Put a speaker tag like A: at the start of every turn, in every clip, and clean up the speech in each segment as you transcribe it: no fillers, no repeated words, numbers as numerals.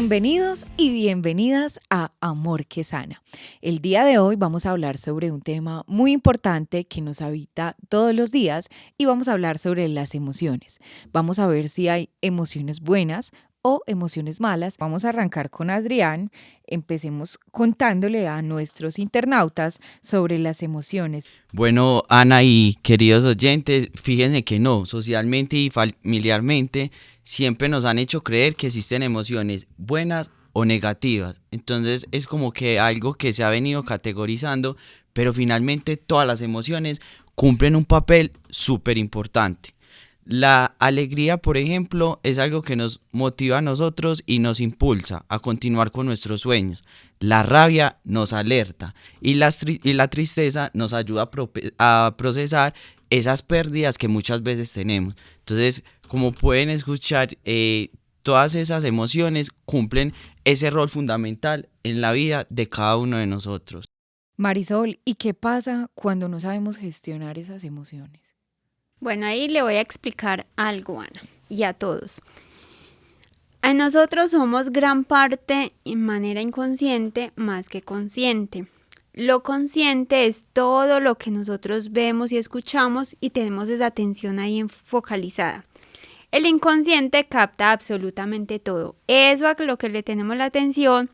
A: Bienvenidos y bienvenidas a Amor que Sana. El día de hoy vamos a hablar sobre un tema muy importante que nos habita todos los días y vamos a hablar sobre las emociones. Vamos a ver si hay emociones buenas o emociones malas. Vamos a arrancar con Adrián. Empecemos contándole a nuestros internautas sobre las emociones.
B: Bueno, Ana y queridos oyentes, fíjense que no, socialmente y familiarmente siempre nos han hecho creer que existen emociones buenas o negativas. Entonces es como que algo que se ha venido categorizando, pero finalmente todas las emociones cumplen un papel súper importante. La alegría, por ejemplo, es algo que nos motiva a nosotros y nos impulsa a continuar con nuestros sueños. La rabia nos alerta y la tristeza nos ayuda a procesar esas pérdidas que muchas veces tenemos. Entonces, como pueden escuchar, todas esas emociones cumplen ese rol fundamental en la vida de cada uno de nosotros.
A: Marisol, ¿y qué pasa cuando no sabemos gestionar esas emociones?
C: Bueno, ahí le voy a explicar algo, Ana, y a todos. A nosotros somos gran parte en manera inconsciente más que consciente. Lo consciente es todo lo que nosotros vemos y escuchamos y tenemos esa atención ahí focalizada. El inconsciente capta absolutamente todo. Eso a lo que le tenemos la atención,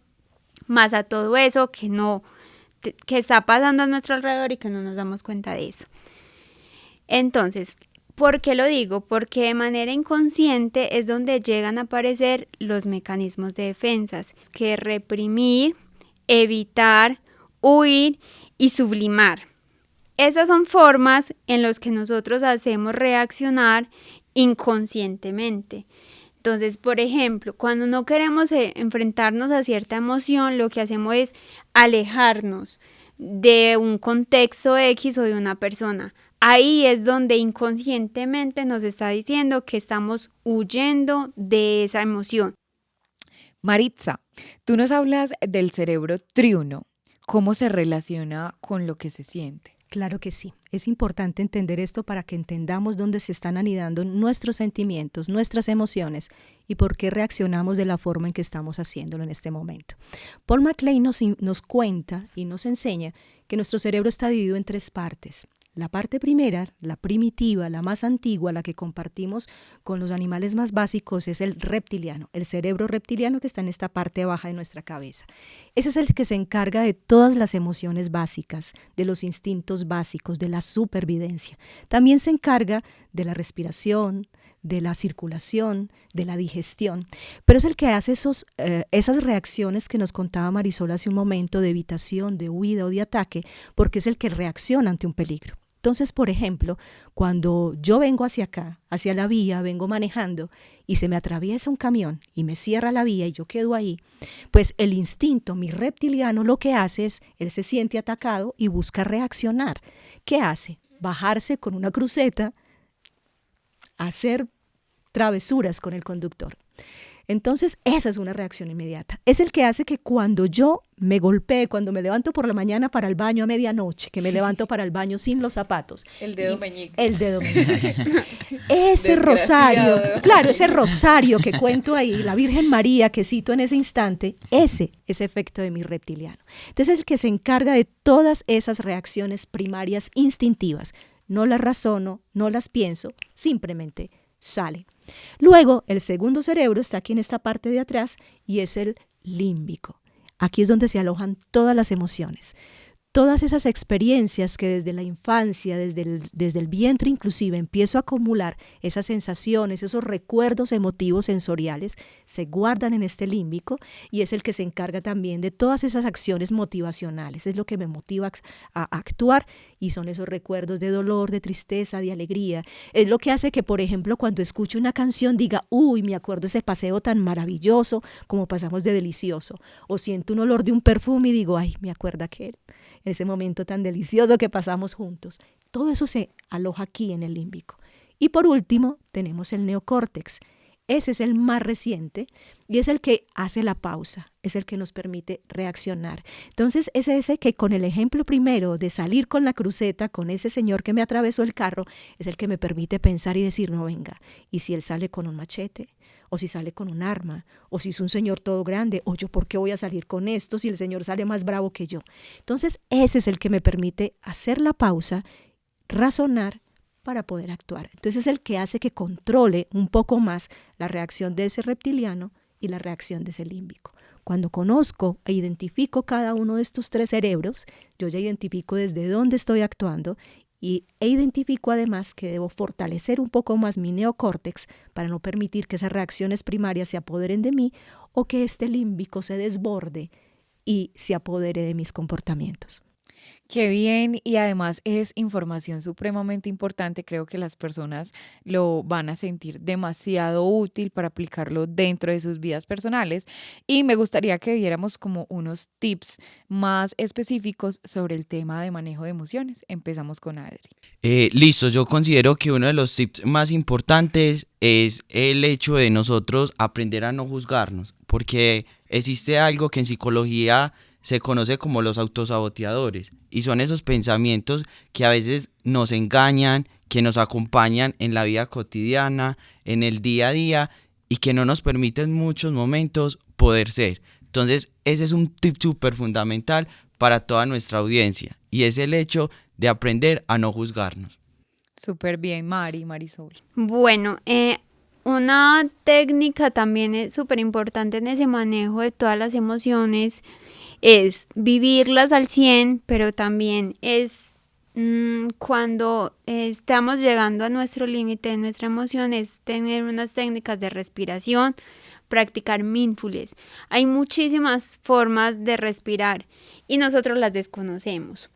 C: más a todo eso que está pasando a nuestro alrededor y que no nos damos cuenta de eso. Entonces, ¿por qué lo digo? Porque de manera inconsciente es donde llegan a aparecer los mecanismos de defensas, que reprimir, evitar, huir y sublimar. Esas son formas en las que nosotros hacemos reaccionar inconscientemente. Entonces, por ejemplo, cuando no queremos enfrentarnos a cierta emoción, lo que hacemos es alejarnos de un contexto X o de una persona. Ahí es donde inconscientemente nos está diciendo que estamos huyendo de esa emoción.
A: Maritza, tú nos hablas del cerebro triuno. ¿Cómo se relaciona con lo que se siente?
D: Claro que sí. Es importante entender esto para que entendamos dónde se están anidando nuestros sentimientos, nuestras emociones y por qué reaccionamos de la forma en que estamos haciéndolo en este momento. Paul MacLean nos cuenta y nos enseña que nuestro cerebro está dividido en 3 partes. La parte primera, la primitiva, la más antigua, la que compartimos con los animales más básicos, es el reptiliano, el cerebro reptiliano que está en esta parte baja de nuestra cabeza. Ese es el que se encarga de todas las emociones básicas, de los instintos básicos, de la supervivencia. También se encarga de la respiración, de la circulación, de la digestión, pero es el que hace esas reacciones que nos contaba Marisol hace un momento de evitación, de huida o de ataque, porque es el que reacciona ante un peligro. Entonces, por ejemplo, cuando yo vengo hacia acá, hacia la vía, vengo manejando y se me atraviesa un camión y me cierra la vía y yo quedo ahí, pues el instinto, mi reptiliano, lo que hace es, él se siente atacado y busca reaccionar. ¿Qué hace? Bajarse con una cruceta, hacer travesuras con el conductor. Entonces, esa es una reacción inmediata. Es el que hace que cuando yo me golpee, cuando me levanto por la mañana para el baño a medianoche, que me levanto para el baño sin los zapatos.
A: El dedo meñique.
D: El dedo meñique. Ese rosario, claro, ese rosario que cuento ahí, la Virgen María que cito en ese instante, ese es efecto de mi reptiliano. Entonces, es el que se encarga de todas esas reacciones primarias instintivas. No las razono, no las pienso, simplemente sale. Luego, el segundo cerebro está aquí en esta parte de atrás y es el límbico. Aquí es donde se alojan todas las emociones. Todas esas experiencias que desde la infancia, desde el vientre inclusive, empiezo a acumular esas sensaciones, esos recuerdos emotivos sensoriales, se guardan en este límbico y es el que se encarga también de todas esas acciones motivacionales. Es lo que me motiva a actuar y son esos recuerdos de dolor, de tristeza, de alegría. Es lo que hace que, por ejemplo, cuando escucho una canción diga, uy, me acuerdo ese paseo tan maravilloso como pasamos de delicioso. O siento un olor de un perfume y digo, ay, me acuerda aquel. En ese momento tan delicioso que pasamos juntos. Todo eso se aloja aquí en el límbico. Y por último, tenemos el neocórtex. Ese es el más reciente y es el que hace la pausa, es el que nos permite reaccionar. Entonces, es ese que con el ejemplo primero de salir con la cruceta, con ese señor que me atravesó el carro, es el que me permite pensar y decir, no, venga, ¿y si él sale con un machete? o si sale con un arma, o si es un señor todo grande, o yo por qué voy a salir con esto si el señor sale más bravo que yo. Entonces ese es el que me permite hacer la pausa, razonar para poder actuar. Entonces es el que hace que controle un poco más la reacción de ese reptiliano y la reacción de ese límbico. Cuando conozco e identifico cada uno de estos tres cerebros, yo ya identifico desde dónde estoy actuando e identifico además que debo fortalecer un poco más mi neocórtex para no permitir que esas reacciones primarias se apoderen de mí o que este límbico se desborde y se apodere de mis comportamientos.
A: Qué bien, y además es información supremamente importante. Creo que las personas lo van a sentir demasiado útil para aplicarlo dentro de sus vidas personales. Y me gustaría que diéramos como unos tips más específicos sobre el tema de manejo de emociones. Empezamos con Adri.
B: Listo, yo considero que uno de los tips más importantes es el hecho de nosotros aprender a no juzgarnos, porque existe algo que en psicología se conoce como los autosaboteadores, y son esos pensamientos que a veces nos engañan, que nos acompañan en la vida cotidiana, en el día a día, y que no nos permiten en muchos momentos poder ser. Entonces ese es un tip súper fundamental para toda nuestra audiencia, y es el hecho de aprender a no juzgarnos.
A: Súper bien, Marisol.
C: Bueno, una técnica también es súper importante en ese manejo de todas las emociones es vivirlas al 100, pero también es cuando estamos llegando a nuestro límite de nuestra emoción, es tener unas técnicas de respiración, practicar mindfulness. Hay muchísimas formas de respirar y nosotros las desconocemos.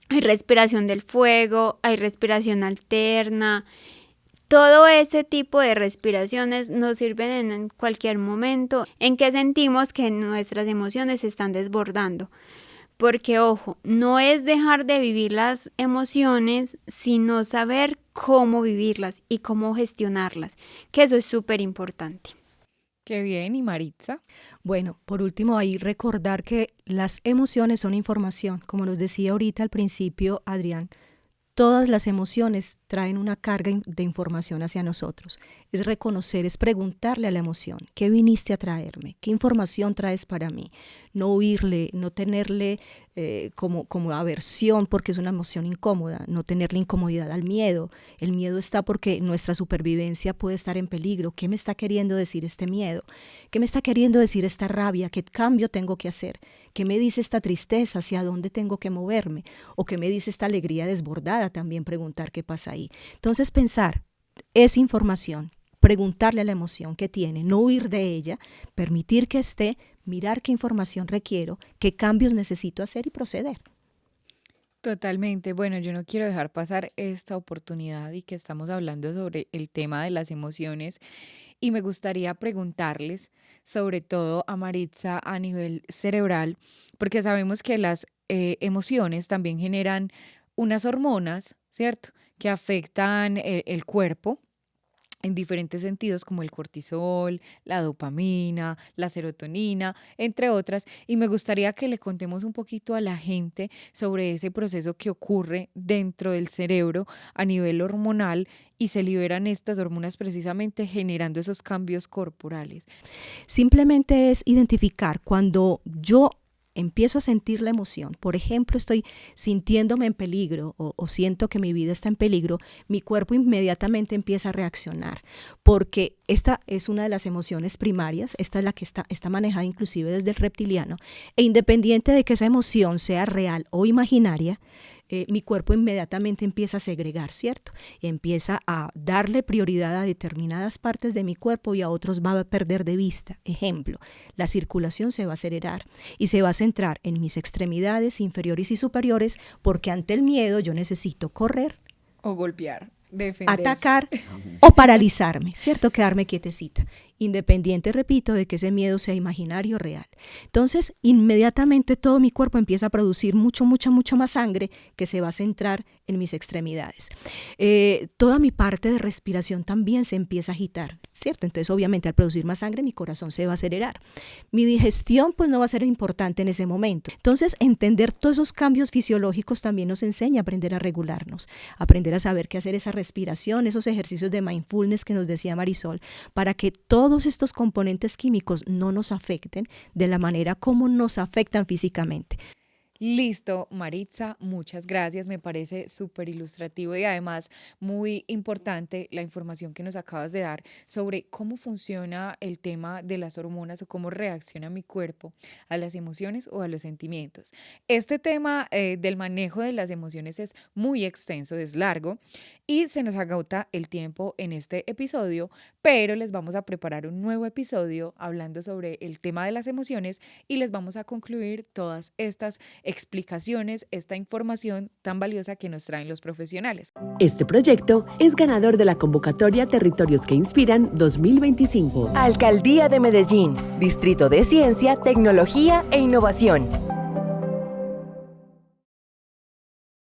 C: Hay respiración del fuego, hay respiración alterna. Todo ese tipo de respiraciones nos sirven en cualquier momento en que sentimos que nuestras emociones se están desbordando. Porque, ojo, no es dejar de vivir las emociones, sino saber cómo vivirlas y cómo gestionarlas, que eso es súper importante.
A: Qué bien, ¿y Maritza?
D: Bueno, por último, ahí recordar que las emociones son información. Como nos decía ahorita al principio Adrián, todas las emociones traen una carga de información hacia nosotros. Es reconocer, es preguntarle a la emoción, ¿qué viniste a traerme? ¿Qué información traes para mí? No huirle, no tenerle como aversión porque es una emoción incómoda, no tenerle incomodidad al miedo. El miedo está porque nuestra supervivencia puede estar en peligro. ¿Qué me está queriendo decir este miedo? ¿Qué me está queriendo decir esta rabia? ¿Qué cambio tengo que hacer? ¿Qué me dice esta tristeza? ¿Hacia dónde tengo que moverme? ¿O qué me dice esta alegría desbordada? También preguntar qué pasa ahí. Entonces pensar, es información, preguntarle a la emoción que tiene, no huir de ella, permitir que esté, mirar qué información requiero, qué cambios necesito hacer y proceder.
A: Totalmente. Bueno, yo no quiero dejar pasar esta oportunidad y que estamos hablando sobre el tema de las emociones y me gustaría preguntarles, sobre todo a Maritza a nivel cerebral, porque sabemos que las emociones también generan unas hormonas, ¿cierto? Que afectan el cuerpo en diferentes sentidos como el cortisol, la dopamina, la serotonina, entre otras. Y me gustaría que le contemos un poquito a la gente sobre ese proceso que ocurre dentro del cerebro a nivel hormonal y se liberan estas hormonas precisamente generando esos cambios corporales.
D: Simplemente es identificar cuando yo empiezo a sentir la emoción, por ejemplo, estoy sintiéndome en peligro o siento que mi vida está en peligro, mi cuerpo inmediatamente empieza a reaccionar, porque esta es una de las emociones primarias, esta es la que está manejada inclusive desde el reptiliano, e independiente de que esa emoción sea real o imaginaria, mi cuerpo inmediatamente empieza a segregar, ¿cierto? Empieza a darle prioridad a determinadas partes de mi cuerpo y a otros va a perder de vista. Ejemplo, la circulación se va a acelerar y se va a centrar en mis extremidades inferiores y superiores porque ante el miedo yo necesito correr,
A: O golpear, defenderse.
D: atacar o paralizarme, ¿cierto? Quedarme quietecita, independiente, repito, de que ese miedo sea imaginario o real. Entonces, inmediatamente todo mi cuerpo empieza a producir mucha más sangre que se va a centrar en mis extremidades. Toda mi parte de respiración también se empieza a agitar, ¿cierto? Entonces, obviamente, al producir más sangre, mi corazón se va a acelerar. Mi digestión, pues, no va a ser importante en ese momento. Entonces, entender todos esos cambios fisiológicos también nos enseña a aprender a regularnos, aprender a saber qué hacer esa respiración, esos ejercicios de mindfulness que nos decía Marisol, para que todo todos estos componentes químicos no nos afecten de la manera como nos afectan físicamente.
A: Listo, Maritza, muchas gracias. Me parece súper ilustrativo y además muy importante la información que nos acabas de dar sobre cómo funciona el tema de las hormonas o cómo reacciona mi cuerpo a las emociones o a los sentimientos. Este tema del manejo de las emociones es muy extenso, es largo y se nos agota el tiempo en este episodio, pero les vamos a preparar un nuevo episodio hablando sobre el tema de las emociones y les vamos a concluir todas estas explicaciones, esta información tan valiosa que nos traen los profesionales.
E: Este proyecto es ganador de la convocatoria Territorios que Inspiran 2025.
F: Alcaldía de Medellín, Distrito de Ciencia, Tecnología e Innovación.